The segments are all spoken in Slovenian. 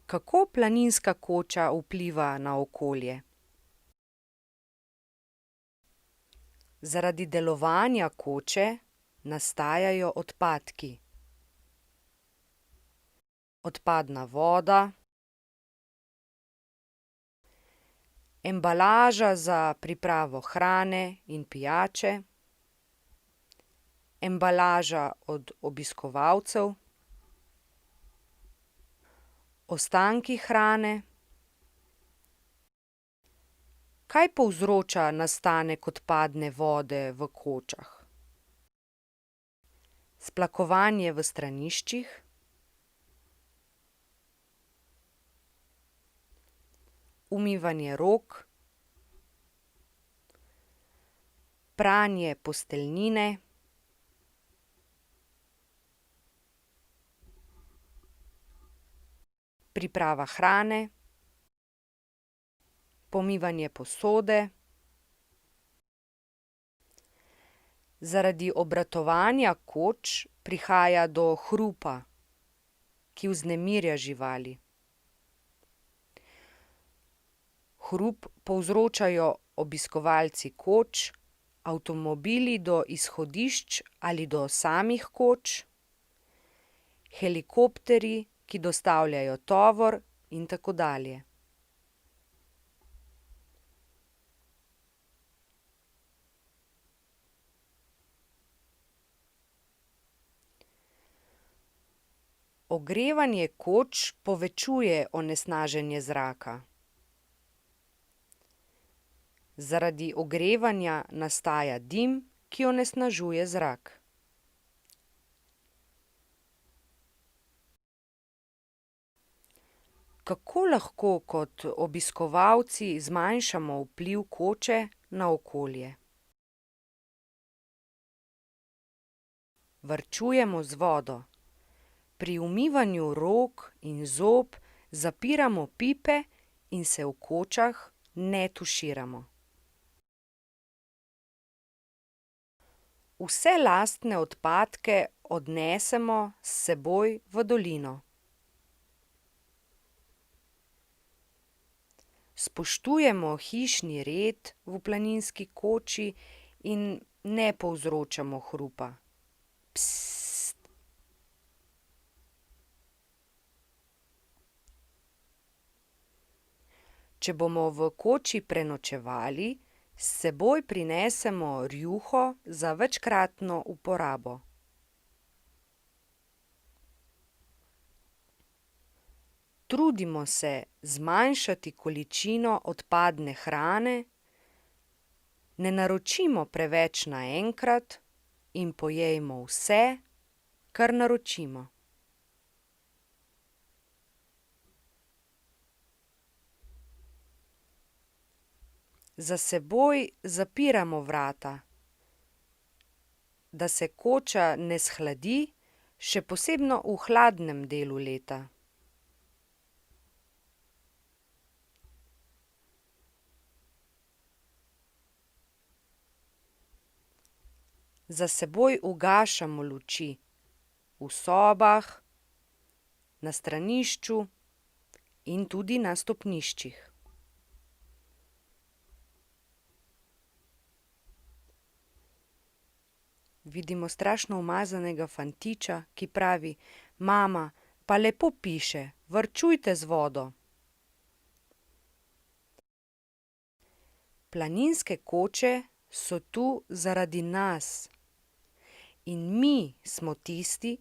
Kako planinska koča vpliva na okolje? Zaradi delovanja koče nastajajo odpadki. Odpadna voda, embalaža za pripravo hrane in pijače, embalaža od obiskovalcev, ostanki hrane. Kaj povzroča nastanek odpadne vode v kočah? Splakovanje v straniščih, umivanje rok, pranje posteljnine, priprava hrane, pomivanje posode. Zaradi obratovanja koč prihaja do hrupa, ki vznemirja živali. Hrup povzročajo obiskovalci koč, avtomobili do izhodišč ali do samih koč, helikopterji, ki dostavljajo tovor in tako dalje. Ogrevanje koč povečuje onesnaženje zraka. Zaradi ogrevanja nastaja dim, ki onesnažuje zrak. Kako lahko kot obiskovalci zmanjšamo vpliv koče na okolje? Varčujemo z vodo. Pri umivanju rok in zob zapiramo pipe in se v kočah ne tuširamo. Vse lastne odpadke odnesemo s seboj v dolino. Spoštujemo hišni red v planinski koči in ne povzročamo hrupa. Če bomo v koči prenočevali, s seboj prinesemo rjuho za večkratno uporabo. Trudimo se zmanjšati količino odpadne hrane, ne naročimo preveč naenkrat in pojejmo vse, kar naročimo. Za seboj zapiramo vrata, da se koča ne shladi, še posebno v hladnem delu leta. Za seboj ugašamo luči v sobah, na stranišču in tudi na stopniščih. Vidimo strašno umazanega fantiča, ki pravi: "Mama, pa lepo piše, varčujte z vodo." Planinske koče so tu zaradi nas. In mi smo tisti,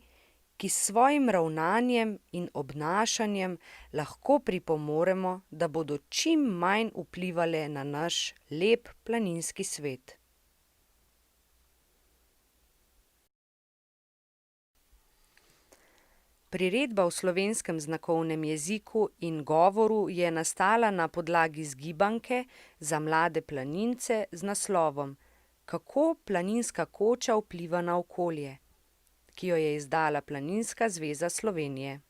ki s svojim ravnanjem in obnašanjem lahko pripomoremo, da bodo čim manj vplivale na naš lep planinski svet. Priredba v slovenskem znakovnem jeziku in govoru je nastala na podlagi zgibanke za mlade planince z naslovom Kako planinska koča vpliva na okolje, ki jo je izdala Planinska zveza Slovenije.